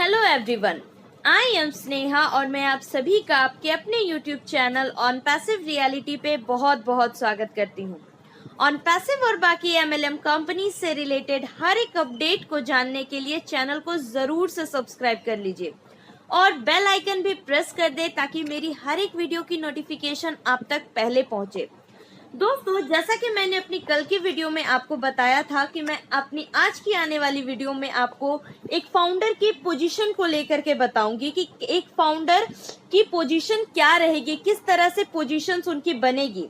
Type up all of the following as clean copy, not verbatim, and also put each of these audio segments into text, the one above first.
Hello everyone, I am Sneha और मैं आप सभी का आपके अपने YouTube channel on passive reality पे बहुत बहुत स्वागत करती हूँ। ऑन पैसिव और बाकी एमएलएम कंपनी से रिलेटेड हर एक अपडेट को जानने के लिए चैनल को जरूर से सब्सक्राइब कर लीजिए और बेल आइकन भी प्रेस कर दे ताकि मेरी हर एक वीडियो की नोटिफिकेशन आप तक पहले पहुंचे। दोस्तों, जैसा कि मैंने अपनी कल की वीडियो में आपको बताया था कि मैं अपनी आज की आने वाली वीडियो में आपको एक फाउंडर की पोजीशन को लेकर के बताऊंगी कि एक फाउंडर की पोजीशन क्या रहेगी, किस तरह से पोजीशंस उनकी बनेगी।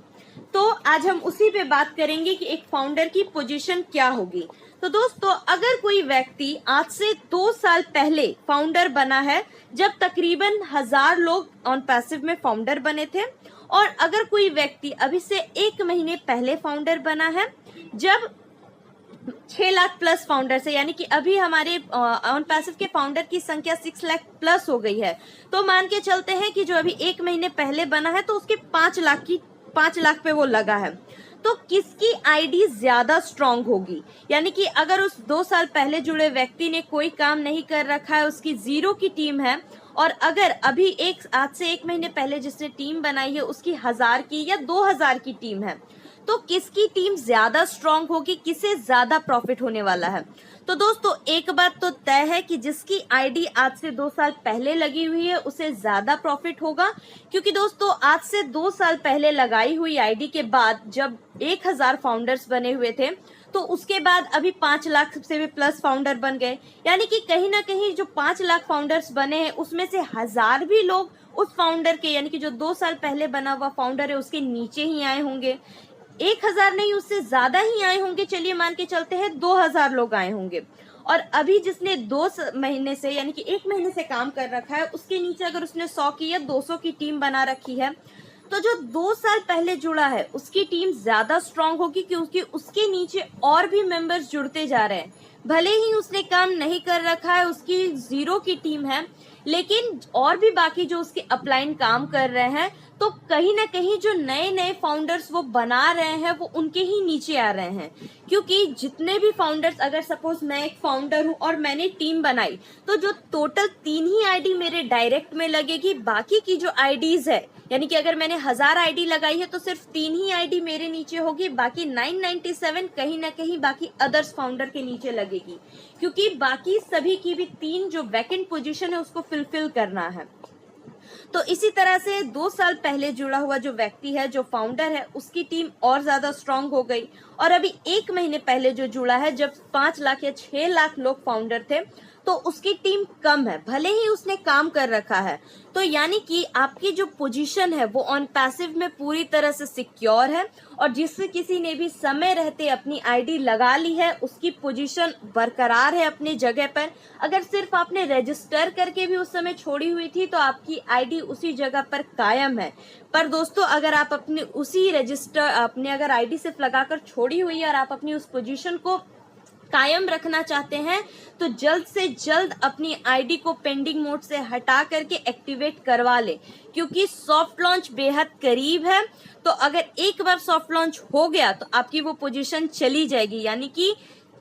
तो आज हम उसी पे बात करेंगे कि एक फाउंडर की पोजीशन क्या होगी। तो दोस्तों, अगर कोई व्यक्ति आज से 2 साल पहले फाउंडर बना है, जब तकरीबन 1000 लोग ऑन पैसिव में फाउंडर बने थे, और अगर कोई व्यक्ति अभी से 1 महीने पहले फाउंडर बना है जब 6 लाख प्लस फाउंडर्स है, यानी कि अभी हमारे ऑन पैसिव के फाउंडर की संख्या 6 लाख प्लस हो गई है, तो मान के चलते हैं कि जो अभी 1 महीने पहले बना है तो उसके 5 लाख पे वो लगा है। तो किसकी आईडी ज्यादा स्ट्रांग होगी, यानी कि अगर उस 2 साल पहले जुड़े व्यक्ति ने कोई काम नहीं कर रखा है, उसकी 0 की टीम है, और अगर अभी आज से 1 महीने पहले जिसने टीम बनाई है उसकी 1000 की या 2000 की टीम है, तो किसकी टीम ज्यादा स्ट्रांग होगी, किसे ज्यादा प्रॉफिट होने वाला है। तो दोस्तों, एक बात तो तय है कि जिसकी आईडी आज से 2 साल पहले लगी हुई है उसे ज्यादा प्रॉफिट होगा, क्योंकि दोस्तों आज से 2 साल पहले लगाई हुई आईडी के बाद जब 1000 फाउंडर्स बने हुए थे, तो उसके बाद अभी 5 लाख से भी प्लस फाउंडर बन गए, यानी कि कहीं ना कहीं जो 5 लाख फाउंडर्स बने हैं उसमें से 1000 भी लोग उस फाउंडर के, यानी कि जो 2 साल पहले बना हुआ फाउंडर है उसके नीचे ही आए होंगे। 1000 नहीं, उससे ज्यादा ही आए होंगे, चलिए मान के चलते हैं 2000 लोग आए होंगे। और अभी जिसने 2 महीने से, यानी कि 1 महीने से काम कर रखा है, उसके नीचे अगर उसने 100 की या 200 की टीम बना रखी है, तो जो 2 साल पहले जुड़ा है उसकी टीम ज्यादा स्ट्रांग होगी, क्योंकि उसके नीचे और भी मेंबर्स जुड़ते जा रहे हैं। भले ही उसने काम नहीं कर रखा है, उसकी 0 की टीम है, लेकिन और भी बाकी जो उसके अपलाइन काम कर रहे हैं, तो कहीं ना कहीं जो नए नए फाउंडर्स वो बना रहे हैं वो उनके ही नीचे आ रहे हैं। क्योंकि जितने भी फाउंडर्स, अगर सपोज मैं एक फाउंडर हूं और मैंने टीम बनाई, तो जो टोटल 3 ही आईडी मेरे डायरेक्ट में लगेगी, बाकी की जो आईडीज है, यानी कि अगर मैंने 1000 आईडी लगाई है तो सिर्फ 3 ही आईडी मेरे नीचे होगी, बाकी 997 कहीं ना कहीं बाकी अदर्स फाउंडर के नीचे लगेगी, क्योंकि बाकी सभी की भी 3 जो वैकेंट पोजीशन है उसको फिलफिल करना है। तो इसी तरह से 2 साल पहले जुड़ा हुआ जो व्यक्ति है, जो फाउंडर है, उसकी टीम और ज्यादा स्ट्रांग हो गई, और अभी 1 महीने पहले जो जुड़ा है जब 5 लाख या 6 लाख लोग फाउंडर थे, तो उसकी टीम कम है, भले ही उसने काम कर रखा है। तो यानी कि आपकी जो पोजीशन है वो ऑन पैसिव में पूरी तरह से सिक्योर है, और जिससे किसी ने भी समय रहते अपनी आईडी लगा ली है उसकी पोजीशन बरकरार है अपनी जगह पर। अगर सिर्फ आपने रजिस्टर करके भी उस समय छोड़ी हुई थी तो आपकी आईडी उसी जगह पर कायम है। पर दोस्तों, अगर आप अपने उसी रजिस्टर अपने अगर आईडी सिर्फ लगाकर छोड़ी हुई है और आप अपनी उस पोजीशन को कायम रखना चाहते हैं, तो जल्द से जल्द अपनी आईडी को पेंडिंग मोड से हटा करके एक्टिवेट करवा ले, क्योंकि सॉफ्ट लॉन्च बेहद करीब है। तो अगर एक बार सॉफ्ट लॉन्च हो गया तो आपकी वो पोजीशन चली जाएगी, यानी कि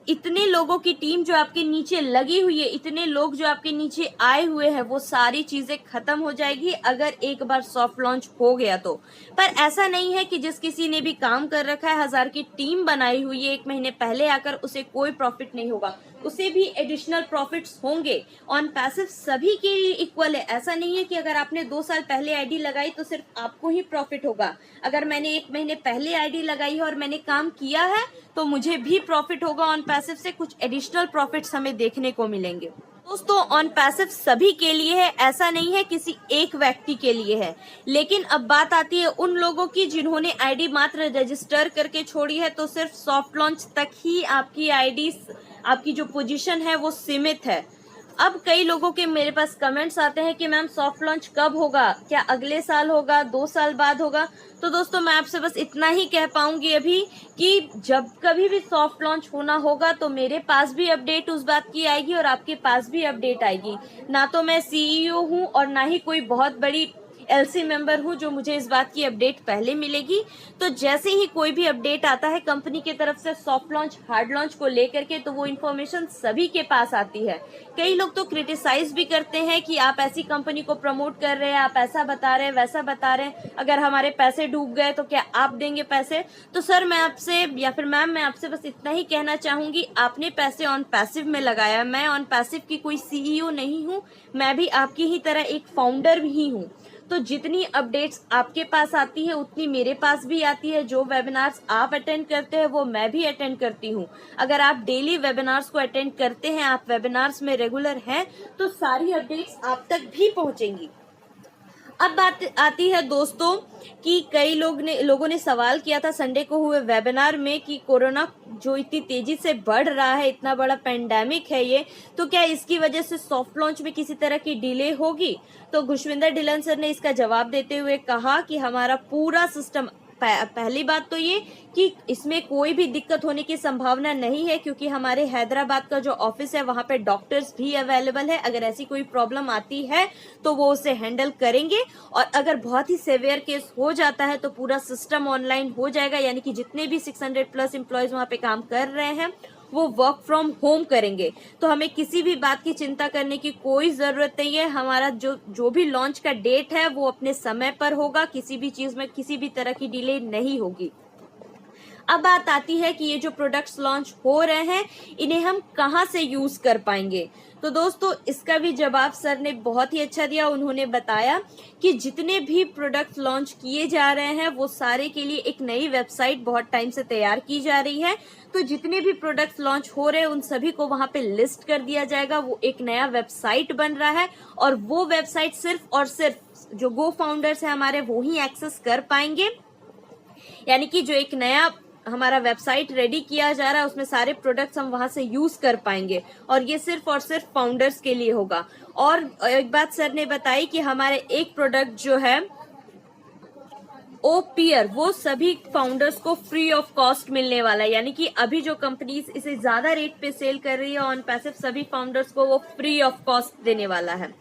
इतने लोगों की टीम जो आपके नीचे लगी हुई है, इतने लोग जो आपके नीचे आए हुए हैं, वो सारी चीजें खत्म हो जाएगी अगर एक बार सॉफ्ट लॉन्च हो गया तो। पर ऐसा नहीं है कि जिस किसी ने भी काम कर रखा है, 1000 की टीम बनाई हुई है 1 महीने पहले आकर, उसे कोई प्रॉफिट नहीं होगा, उसे भी एडिशनल प्रॉफिट्स होंगे। ऑन पैसिव सभी के लिए इक्वल है, ऐसा नहीं है कि अगर आपने 2 साल पहले आईडी लगाई तो सिर्फ आपको ही प्रॉफिट होगा। अगर मैंने 1 महीने पहले आईडी लगाई है और मैंने काम किया है तो मुझे भी प्रॉफिट होगा, ऑन पैसिव से कुछ एडिशनल प्रॉफिट्स हमें देखने को मिलेंगे। दोस्तों, ऑन पैसिव सभी के लिए है, ऐसा नहीं है किसी एक व्यक्ति के लिए है। लेकिन अब बात आती है उन लोगों की जिन्होंने आईडी मात्र रजिस्टर करके छोड़ी है, तो सिर्फ सॉफ्ट लॉन्च तक ही आपकी आईडी, आपकी जो पोजीशन है वो सीमित है। अब कई लोगों के मेरे पास कमेंट्स आते हैं कि मैम सॉफ्ट लॉन्च कब होगा, क्या अगले साल होगा, 2 साल बाद होगा। तो दोस्तों, मैं आपसे बस इतना ही कह पाऊंगी अभी कि जब कभी भी सॉफ्ट लॉन्च होना होगा तो मेरे पास भी अपडेट उस बात की आएगी और आपके पास भी अपडेट आएगी। ना तो मैं सीईओ हूं और ना ही कोई बहुत बड़ी एलसी मेंबर हूं जो मुझे इस बात की अपडेट पहले मिलेगी। तो जैसे ही कोई भी अपडेट आता है कंपनी की तरफ से सॉफ्ट लॉन्च हार्ड लॉन्च को लेकर के, तो वो इन्फॉर्मेशन सभी के पास आती है। कई लोग तो क्रिटिसाइज भी करते हैं कि आप ऐसी कंपनी को प्रमोट कर रहे हैं, आप ऐसा बता रहे हैं, वैसा बता रहे हैं, अगर हमारे पैसे डूब गए तो क्या आप देंगे पैसे? तो सर मैं आपसे या फिर मैम मैं आपसे बस इतना ही कहना चाहूंगी, आपने पैसे ऑन पैसिव में लगाया, मैं ऑन पैसिव की कोई सीईओ नहीं हूं, मैं भी आपकी ही तरह एक फाउंडर ही हूं। तो जितनी अपडेट्स आपके पास आती है उतनी मेरे पास भी आती है। जो वेबिनार्स आप अटेंड करते हैं वो मैं भी अटेंड करती हूँ। अगर आप डेली वेबिनार्स को अटेंड करते हैं, आप वेबिनार्स में रेगुलर हैं, तो सारी अपडेट्स आप तक भी पहुंचेंगी। अब बात आती है दोस्तों कि कई लोगों ने सवाल किया था संडे को हुए वेबिनार में कि कोरोना जो इतनी तेजी से बढ़ रहा है, इतना बड़ा पेंडेमिक है ये, तो क्या इसकी वजह से सॉफ्ट लॉन्च में किसी तरह की डिले होगी? तो खुशविंदर ढिल्लन सर ने इसका जवाब देते हुए कहा कि हमारा पूरा सिस्टम, पहली बात तो ये कि इसमें कोई भी दिक्कत होने की संभावना नहीं है, क्योंकि हमारे हैदराबाद का जो ऑफिस है वहां पे डॉक्टर्स भी अवेलेबल है। अगर ऐसी कोई प्रॉब्लम आती है तो वो उसे हैंडल करेंगे, और अगर बहुत ही सेवियर केस हो जाता है तो पूरा सिस्टम ऑनलाइन हो जाएगा, यानी कि जितने भी 600 प्लस एम्प्लॉयज वहां पे काम कर रहे हैं वो वर्क फ्रॉम होम करेंगे। तो हमें किसी भी बात की चिंता करने की कोई जरूरत नहीं है। हमारा जो भी लॉन्च का डेट है वो अपने समय पर होगा, किसी भी चीज में किसी भी तरह की डिले नहीं होगी। अब बात आती है कि ये जो प्रोडक्ट्स लॉन्च हो रहे हैं इन्हें हम कहां से यूज कर पाएंगे। तो दोस्तों इसका भी जवाब सर ने बहुत ही अच्छा दिया। उन्होंने बताया कि जितने भी प्रोडक्ट्स लॉन्च किए जा रहे हैं वो सारे के लिए एक नई वेबसाइट बहुत टाइम से तैयार की जा रही है। तो जितने भी प्रोडक्ट्स लॉन्च हो रहे हैं उन सभी को वहां पे लिस्ट कर दिया जाएगा। वो एक नया वेबसाइट बन रहा है, और वो वेबसाइट सिर्फ और सिर्फ जो गो फाउंडर्स है हमारे वो ही एक्सेस कर पाएंगे। यानी कि जो एक नया हमारा वेबसाइट रेडी किया जा रहा है उसमें सारे प्रोडक्ट्स हम वहां से यूज कर पाएंगे, और ये सिर्फ और सिर्फ फाउंडर्स के लिए होगा। और एक बात सर ने बताई कि हमारे एक प्रोडक्ट जो है ओपियर, वो सभी फाउंडर्स को फ्री ऑफ कॉस्ट मिलने वाला है। यानी कि अभी जो कंपनीज इसे ज्यादा रेट पे सेल कर रही है ऑन पैसिव, सभी फाउंडर्स को वो फ्री ऑफ कॉस्ट देने वाला है।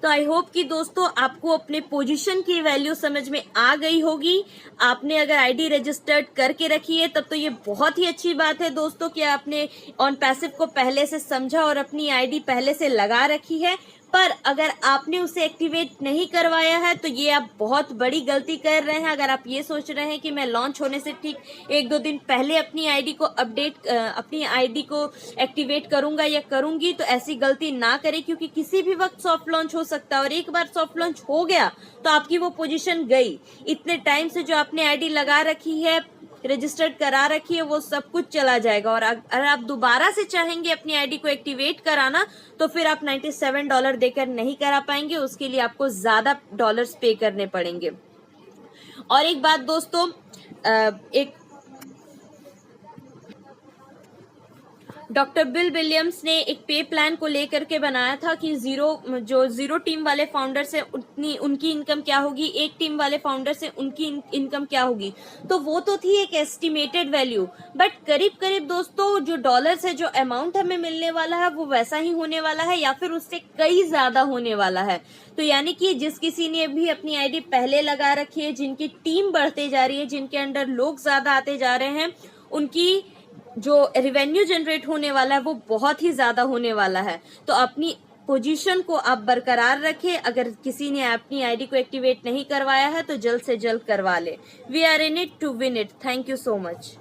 तो आई होप कि दोस्तों आपको अपने पोजीशन की वैल्यू समझ में आ गई होगी। आपने अगर आईडी रजिस्टर्ड करके रखी है तब तो ये बहुत ही अच्छी बात है दोस्तों कि आपने ऑन पैसिव को पहले से समझा और अपनी आईडी पहले से लगा रखी है। पर अगर आपने उसे एक्टिवेट नहीं करवाया है तो ये आप बहुत बड़ी गलती कर रहे हैं। अगर आप ये सोच रहे हैं कि मैं लॉन्च होने से ठीक 1-2 दिन पहले अपनी आईडी को एक्टिवेट करूंगा या करूंगी, तो ऐसी गलती ना करें, क्योंकि किसी भी वक्त सॉफ्ट लॉन्च हो सकता है, और एक बार सॉफ्ट लॉन्च हो गया तो आपकी वो पोजीशन गई। इतने टाइम से जो आपने आईडी लगा रखी है, रजिस्टर्ड करा रखी है, वो सब कुछ चला जाएगा। और अगर आप दोबारा से चाहेंगे अपनी आईडी को एक्टिवेट कराना तो फिर आप $97 देकर नहीं करा पाएंगे, उसके लिए आपको ज्यादा डॉलर्स पे करने पड़ेंगे। और एक बात दोस्तों, एक डॉक्टर बिल विलियम्स ने एक पे प्लान को लेकर के बनाया था कि जीरो टीम वाले फाउंडर से उनकी इनकम क्या होगी, एक टीम वाले फाउंडर से उनकी इनकम क्या होगी। तो वो तो थी एक एस्टिमेटेड वैल्यू, बट करीब करीब दोस्तों जो डॉलर्स है, जो अमाउंट हमें मिलने वाला है वो वैसा ही होने वाला है या फिर उससे कई ज्यादा होने वाला है। तो यानी कि जिस किसी ने भी अपनी आईडी पहले लगा रखी है, जिनकी टीम बढ़ते जा रही है, जिनके अंडर लोग ज्यादा आते जा रहे हैं, उनकी जो रेवेन्यू जनरेट होने वाला है वो बहुत ही ज्यादा होने वाला है। तो अपनी पोजीशन को आप बरकरार रखें। अगर किसी ने अपनी आईडी को एक्टिवेट नहीं करवाया है तो जल्द से जल्द करवा ले। We are in it to win it. Thank you so much.